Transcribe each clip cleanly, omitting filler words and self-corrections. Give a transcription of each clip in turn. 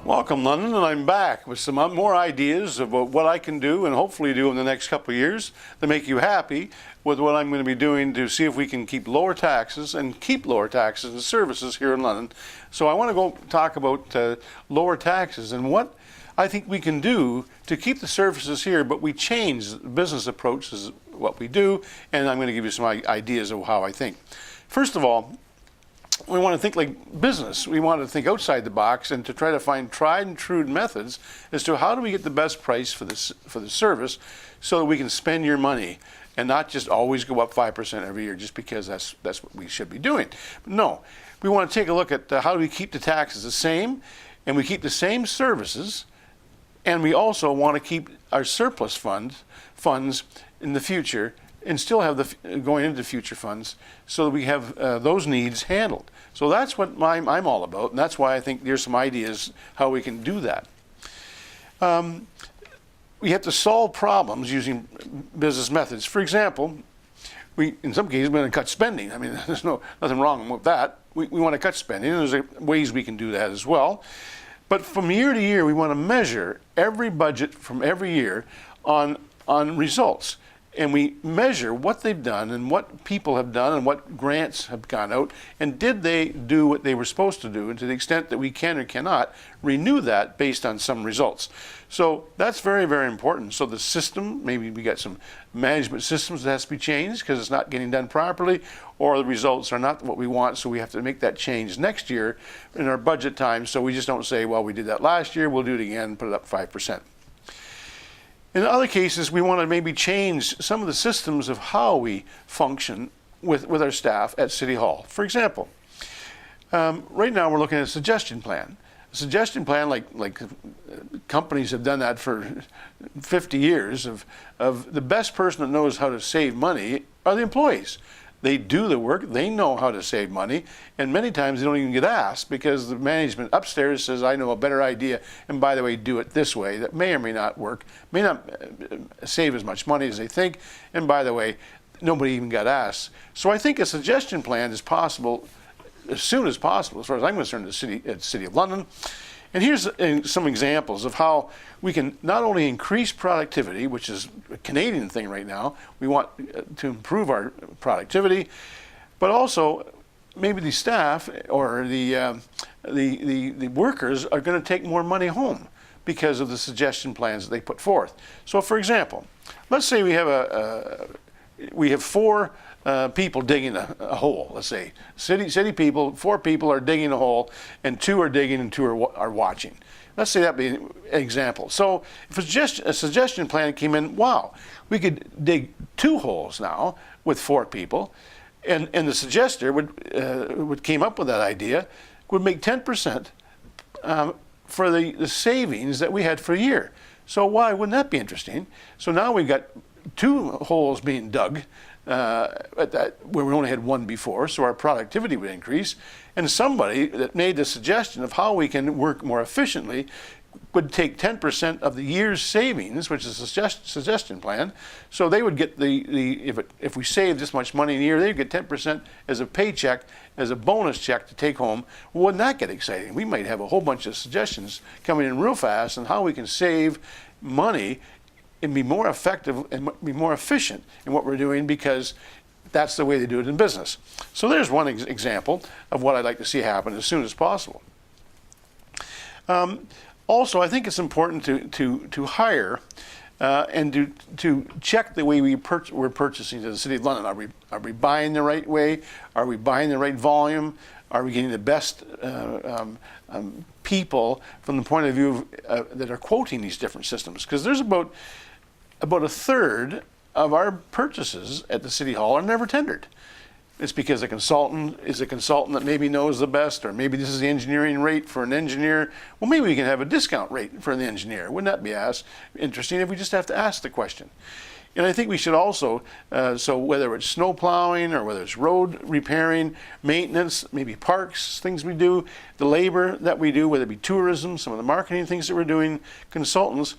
Welcome, London, and I'm back with some more ideas about what I can do and hopefully do in the next couple of years to make you happy with what I'm going to be doing to see if we can keep lower taxes and keep lower taxes and services here in London. So I want to go talk about lower taxes and what I think we can do to keep the services here, but we change the business approach is what we do, and I'm going to give you some ideas of how I think. First of all, we want to think like business. We want to think outside the box and to try to find tried and true methods as to how do we get the best price for the service so that we can spend your money and not just always go up 5% every year just because that's what we should be doing. But no, we want to take a look at how do we keep the taxes the same and we keep the same services, and we also want to keep our surplus funds in the future and still have the going into future funds so that we have those needs handled. So that's what I'm all about, and that's why I think there's some ideas how we can do that. We have to solve problems using business methods. For example, in some cases, we're going to cut spending. I mean, there's nothing wrong with that. We want to cut spending, and there's ways we can do that as well. But from year to year, we want to measure every budget from every year on results. And we measure what they've done and what people have done and what grants have gone out, and did they do what they were supposed to do, and to the extent that we can or cannot renew that based on some results. So that's very, very important. So the system, maybe we got some management systems that has to be changed because it's not getting done properly, or the results are not what we want, so we have to make that change next year in our budget time, so we just don't say, well, we did that last year, we'll do it again, put it up 5%. In other cases, we want to maybe change some of the systems of how we function with our staff at City Hall. For example, right now we're looking at a suggestion plan. A suggestion plan, like companies have done that for 50 years, of the best person that knows how to save money are the employees. They do the work, they know how to save money, and many times they don't even get asked because the management upstairs says, I know a better idea, and by the way, do it this way. That may or may not work, may not save as much money as they think, and by the way, nobody even got asked. So I think a suggestion plan is possible as soon as possible, as far as I'm concerned, at the City of London. And here's some examples of how we can not only increase productivity, which is a Canadian thing right now, we want to improve our productivity, but also maybe the staff or the workers are going to take more money home because of the suggestion plans that they put forth. So for example, let's say we have four people digging a hole. Let's say city people, 4 people are digging a hole, and 2 are digging and 2 are watching. Let's say that be an example. So if a suggestion plan came in, wow, we could dig 2 holes now with 4 people, and the suggester would came up with that idea, would make 10% for the savings that we had for a year. So why wouldn't that be interesting? So now we've got 2 holes being dug, where we only had 1 before, so our productivity would increase, and somebody that made the suggestion of how we can work more efficiently would take 10% of the year's savings, which is a suggestion plan, so they would get if we save this much money in a year, they'd get 10% as a paycheck, as a bonus check to take home. Well, wouldn't that get exciting? We might have a whole bunch of suggestions coming in real fast on how we can save money and be more effective and be more efficient in what we're doing, because that's the way they do it in business. So there's one example of what I'd like to see happen as soon as possible. Also, I think it's important to hire and to check the way we're purchasing to the City of London. Are we buying the right way? Are we buying the right volume? Are we getting the best people from the point of view that are quoting these different systems? Because there's about a third of our purchases at the City Hall are never tendered. It's because a consultant is a consultant that maybe knows the best, or maybe this is the engineering rate for an engineer. Well, maybe we can have a discount rate for the engineer. Wouldn't that be interesting if we just have to ask the question? And I think we should also, so whether it's snow plowing or whether it's road repairing, maintenance, maybe parks, things we do, the labor that we do, whether it be tourism, some of the marketing things that we're doing, consultants,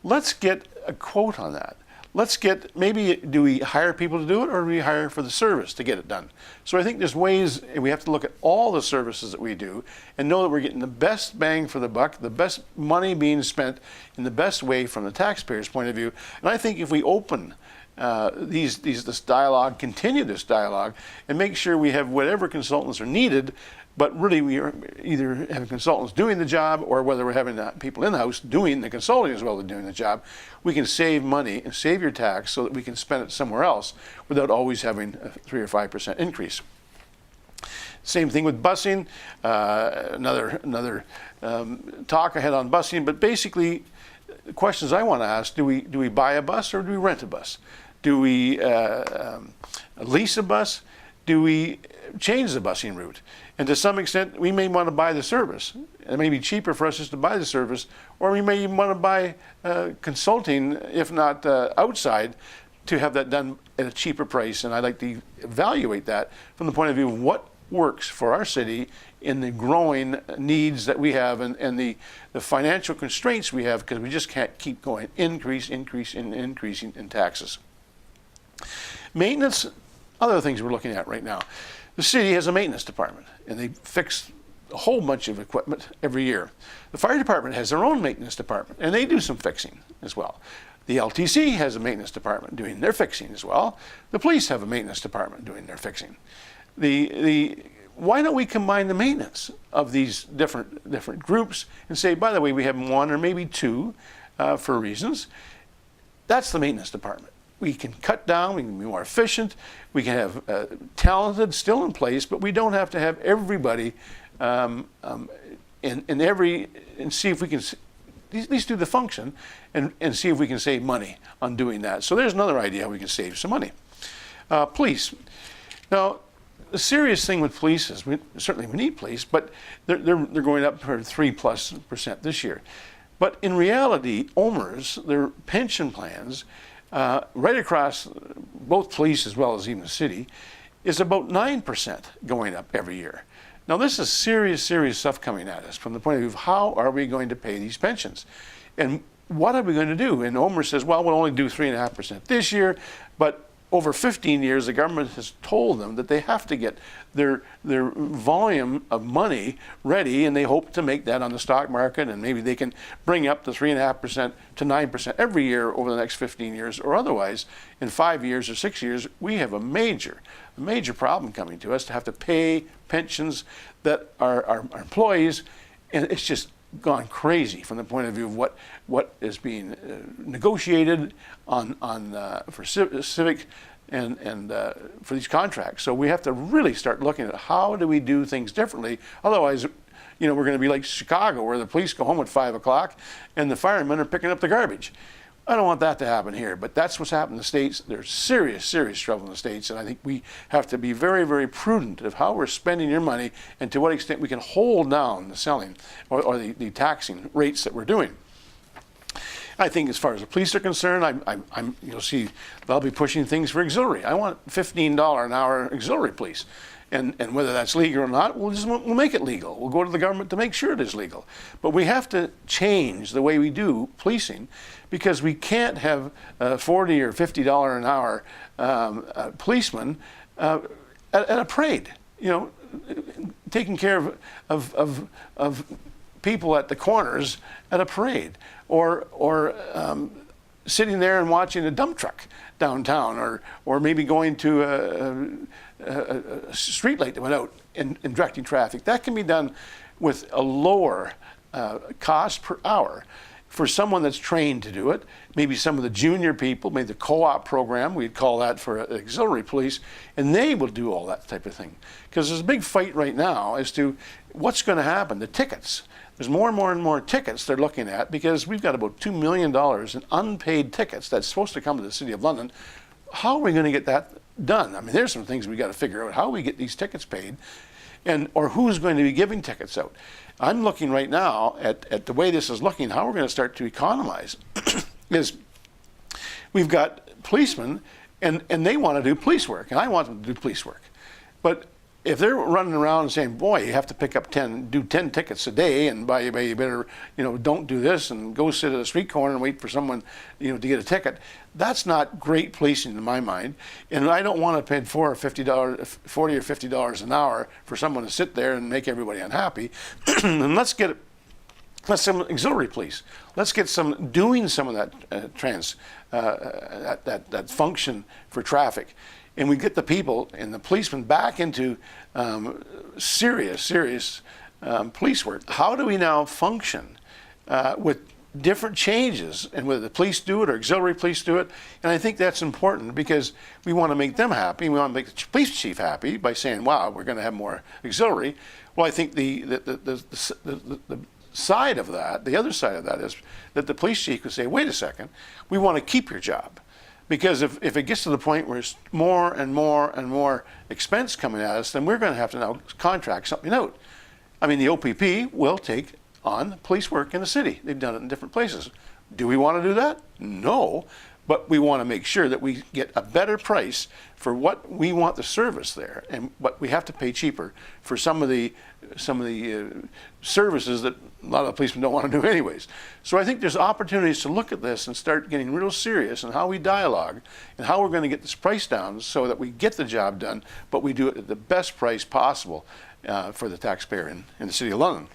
let's get a quote on that. maybe do we hire people to do it, or do we hire for the service to get it done? So I think there's ways, and we have to look at all the services that we do and know that we're getting the best bang for the buck, the best money being spent in the best way from the taxpayer's point of view. And I think if we open this dialogue, continue this dialogue, and make sure we have whatever consultants are needed, but really we are either having consultants doing the job, or whether we're having people in-house doing the consulting as well as doing the job, we can save money and save your tax so that we can spend it somewhere else without always having a 3 or 5% increase. Same thing with busing. Another talk I had on busing, but basically the questions I want to ask: do we buy a bus or do we rent a bus? Do we lease a bus? Do we change the busing route? And to some extent, we may want to buy the service. It may be cheaper for us just to buy the service, or we may even want to buy consulting, if not outside, to have that done at a cheaper price. And I'd like to evaluate that from the point of view of what works for our city in the growing needs that we have, and the financial constraints we have, because we just can't keep going increasing in taxes. Maintenance, other things we're looking at right now. The city has a maintenance department, and they fix a whole bunch of equipment every year. The fire department has their own maintenance department, and they do some fixing as well. The LTC has a maintenance department doing their fixing as well. The police have a maintenance department doing their fixing. Why don't we combine the maintenance of these different groups and say, by the way, we have one or maybe two for reasons. That's the maintenance department. We can cut down, we can be more efficient, we can have talented still in place, but we don't have to have everybody and see if we can at least do the function and see if we can save money on doing that. So there's another idea how we can save some money. Police. Now, the serious thing with police is certainly we need police, but they're going up for 3+% this year. But in reality, OMERS, their pension plans, right across both police as well as even the city, is about 9% going up every year. Now this is serious stuff coming at us from the point of view of how are we going to pay these pensions? And what are we going to do? And OMERS says, well, we'll only do 3.5% this year, but over 15 years, the government has told them that they have to get their volume of money ready, and they hope to make that on the stock market, and maybe they can bring up the 3.5% to 9% every year over the next 15 years, or otherwise, in 5 years or 6 years, we have a major problem coming to us to have to pay pensions that our employees, and it's just gone crazy from the point of view of what is being negotiated for civic and for these contracts. So we have to really start looking at how do we do things differently. Otherwise, we're going to be like Chicago, where the police go home at 5 o'clock and the firemen are picking up the garbage. I don't want that to happen here, but that's what's happened in the States. There's serious trouble in the States, and I think we have to be very prudent of how we're spending your money and to what extent we can hold down the selling or the taxing rates that we're doing. I think as far as the police are concerned, you'll see they'll be pushing things for auxiliary. I want $15 an hour auxiliary police. And whether that's legal or not, we'll make it legal. We'll go to the government to make sure it is legal. But we have to change the way we do policing, because we can't have $40 or $50 an hour policemen at a parade. Taking care of people at the corners at a parade, or sitting there and watching a dump truck downtown, or maybe going to a street light that went out and directing traffic. That can be done with a lower cost per hour for someone that's trained to do it. Maybe some of the junior people, maybe the co-op program, we'd call that for auxiliary police, and they will do all that type of thing. Because there's a big fight right now as to what's going to happen, the tickets. There's more and more tickets they're looking at, because we've got about $2 million in unpaid tickets that's supposed to come to the City of London. How are we going to get that done? I mean, there's some things we got to figure out, how we get these tickets paid, or who's going to be giving tickets out. I'm looking right now at the way this is looking, how we're going to start to economize is we've got policemen, and they want to do police work, and I want them to do police work. But if they're running around and saying, boy, you have to pick up do 10 tickets a day, and by the way, you better, don't do this and go sit at a street corner and wait for someone, to get a ticket, that's not great policing in my mind. And I don't want to pay $40 or $50 an hour for someone to sit there and make everybody unhappy. And let's some auxiliary police. Let's get doing some of that that function for traffic, and we get the people and the policemen back into serious police work. How do we now function with different changes, and whether the police do it or auxiliary police do it? And I think that's important because we want to make them happy. We want to make the police chief happy by saying, "Wow, we're going to have more auxiliary." Well, I think the side of that, the other side of that is that the police chief could say, wait a second, we want to keep your job. Because if it gets to the point where it's more and more and more expense coming at us, then we're going to have to now contract something out. I mean, the OPP will take on police work in the city. They've done it in different places. Do we want to do that? No. But we want to make sure that we get a better price for what we want the service there, but we have to pay cheaper for some of the services that a lot of policemen don't want to do anyways. So I think there's opportunities to look at this and start getting real serious in how we dialogue and how we're going to get this price down so that we get the job done, but we do it at the best price possible for the taxpayer in the City of London.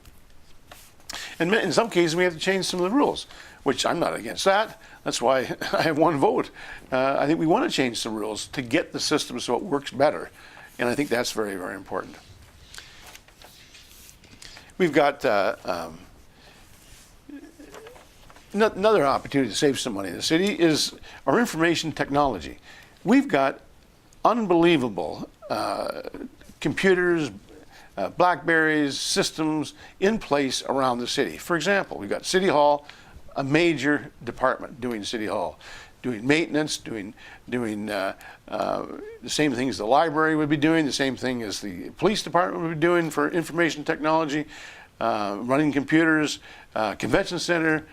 And in some cases, we have to change some of the rules, which I'm not against that. That's why I have one vote. I think we want to change some rules to get the system so it works better. And I think that's very, very important. We've got another opportunity to save some money in the city is our information technology. We've got unbelievable computers, Blackberries, systems in place around the city. For example, we've got City Hall, a major department doing City Hall, doing maintenance, doing the same things the library would be doing, the same thing as the police department would be doing for information technology, running computers, convention center,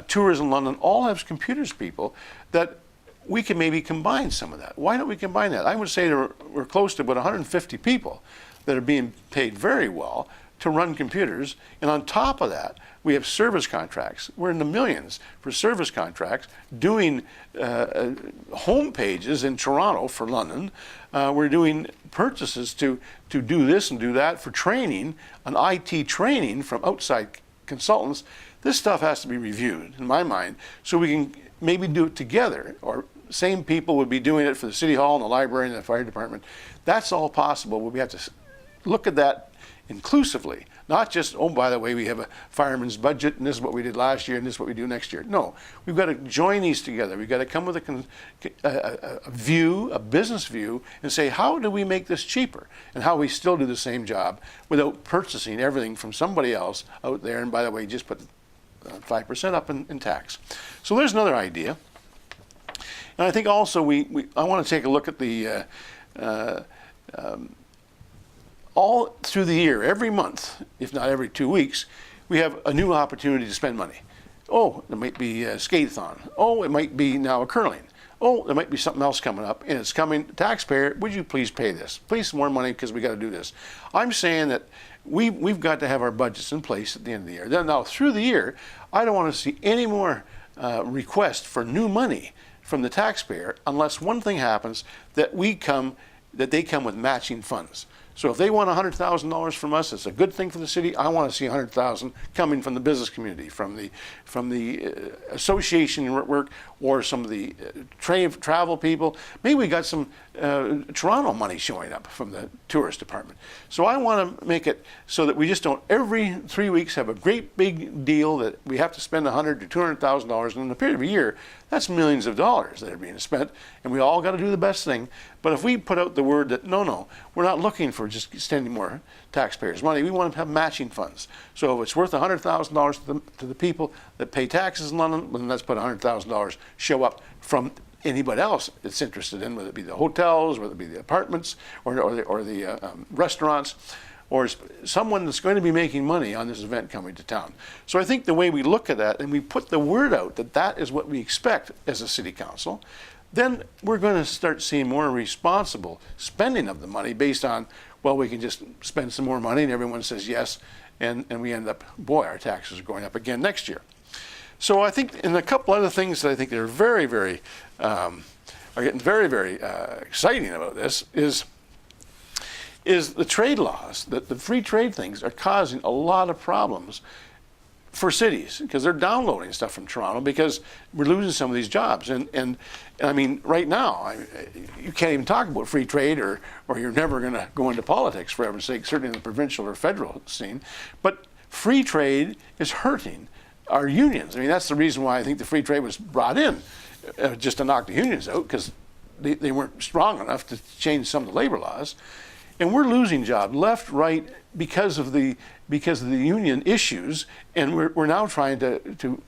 tourism London, all have computers people that we can maybe combine some of that. Why don't we combine that? I would say we're close to about 150 people that are being paid very well to run computers, and on top of that, we have service contracts. We're in the millions for service contracts, doing home pages in Toronto for London. We're doing purchases to do this and do that for training, an IT training from outside consultants. This stuff has to be reviewed, in my mind, so we can maybe do it together, or same people would be doing it for the City Hall and the library and the fire department. That's all possible, but we have to look at that inclusively, not just, oh, by the way, we have a fireman's budget and this is what we did last year and this is what we do next year. No, we've got to join these together. We've got to come with a view, a business view, and say, how do we make this cheaper and how we still do the same job without purchasing everything from somebody else out there, and by the way, just put 5% up in tax. So there's another idea. And I think also I want to take a look at the all through the year, every month, if not every 2 weeks, we have a new opportunity to spend money. Oh, there might be a skate-a-thon. Oh, it might be now a curling. Oh, there might be something else coming up, and it's coming. Taxpayer, would you please pay this? Please some more money because we got to do this. I'm saying that we've got to have our budgets in place at the end of the year. Then now through the year, I don't want to see any more requests for new money from the taxpayer unless one thing happens, that they come with matching funds. So if they want $100,000 from us, it's a good thing for the city. I want to see $100,000 coming from the business community, from the association work, or some of the travel people. Maybe we got some Toronto money showing up from the tourist department. So I want to make it so that we just don't every 3 weeks have a great big deal that we have to spend $100,000 to $200,000, and in the period of a year, that's millions of dollars that are being spent, and we all got to do the best thing. But if we put out the word that no, we're not looking for just spending more taxpayers' money, we want to have matching funds. So if it's worth $100,000 to the people that pay taxes in London, then let's put $100,000 show up from anybody else that's interested in, whether it be the hotels, whether it be the apartments, or the restaurants, or someone that's going to be making money on this event coming to town. So I think the way we look at that, and we put the word out that that is what we expect as a city council, then we're going to start seeing more responsible spending of the money based on, well, we can just spend some more money and everyone says yes, and we end up, boy, our taxes are going up again next year. So I think, and a couple other things that I think are are getting very, very exciting about this is the trade laws, that the free trade things are causing a lot of problems for cities because they're downloading stuff from Toronto because we're losing some of these jobs. And I mean, right now, you can't even talk about free trade or you're never going to go into politics, for heaven's sake, certainly in the provincial or federal scene. But free trade is hurting our unions. I mean, that's the reason why I think the free trade was brought in, just to knock the unions out, because they weren't strong enough to change some of the labor laws. And we're losing jobs left, right, because of the union issues, and we're now trying to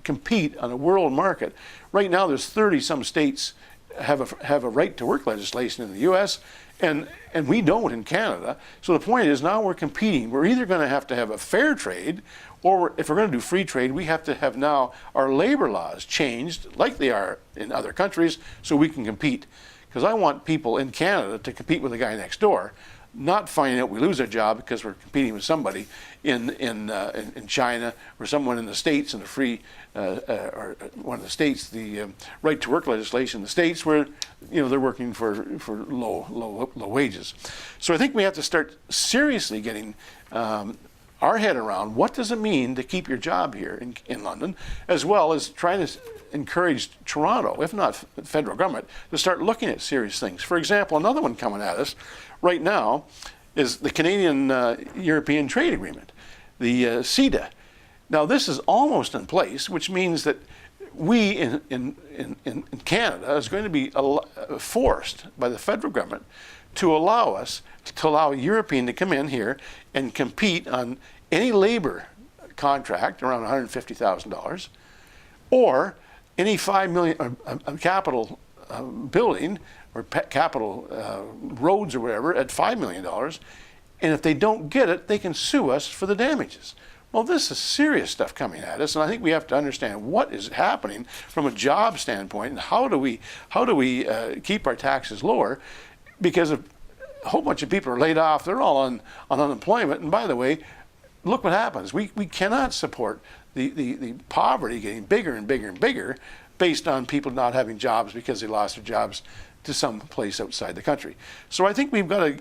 compete on a world market. Right now, there's 30-some states have a right to work legislation in the U.S. and we don't in Canada. So the point is, now we're competing. We're either going to have a fair trade, or if we're going to do free trade, we have to have now our labor laws changed like they are in other countries so we can compete. Because I want people in Canada to compete with the guy next door, not finding out we lose our job because we're competing with somebody in China or someone in the States in the free or one of the states, the right to work legislation in the States, where they're working for low wages. So I think we have to start seriously getting our head around what does it mean to keep your job here in London, as well as trying to encourage Toronto, if not the federal government, to start looking at serious things. For example, another one coming at us right now is the Canadian-European Trade Agreement, the CETA. Now, this is almost in place, which means that we in Canada is going to be forced by the federal government to allow a European to come in here and compete on any labor contract around $150,000, or any $5 million capital building or capital roads or whatever at $5 million, and if they don't get it, they can sue us for the damages. Well, this is serious stuff coming at us, and I think we have to understand what is happening from a job standpoint, and how do we keep our taxes lower, because a whole bunch of people are laid off. They're all on unemployment, and by the way, look what happens. We cannot support the poverty getting bigger and bigger and bigger based on people not having jobs because they lost their jobs to some place outside the country. So I think we've got to,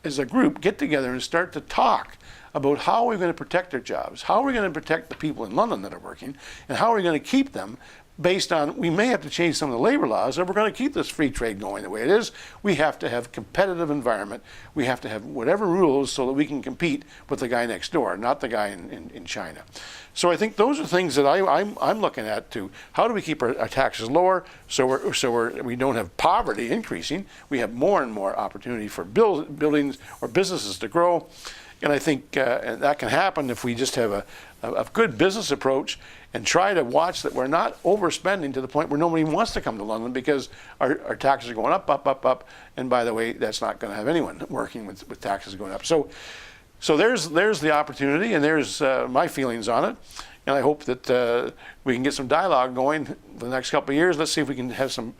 as a group, get together and start to talk about how we're going to protect our jobs, how we're going to protect the people in London that are working, and how we're going to keep them based on, we may have to change some of the labor laws, or we're going to keep this free trade going the way it is. We have to have competitive environment. We have to have whatever rules so that we can compete with the guy next door, not the guy in China. So I think those are things that I'm looking at to how do we keep our taxes lower so we don't have poverty increasing. We have more and more opportunity for buildings or businesses to grow. And I think that can happen if we just have a good business approach and try to watch that we're not overspending to the point where nobody wants to come to London because our taxes are going up, up, up, up. And by the way, that's not going to have anyone working with taxes going up. So there's the opportunity, and there's my feelings on it. And I hope that we can get some dialogue going for the next couple of years. Let's see if we can have some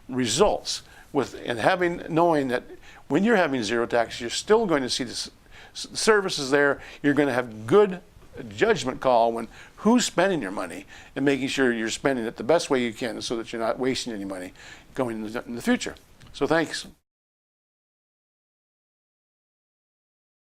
results knowing that when you're having zero tax, you're still going to see the services there. You're going to have good judgment call when who's spending your money, and making sure you're spending it the best way you can so that you're not wasting any money going in the future. So thanks.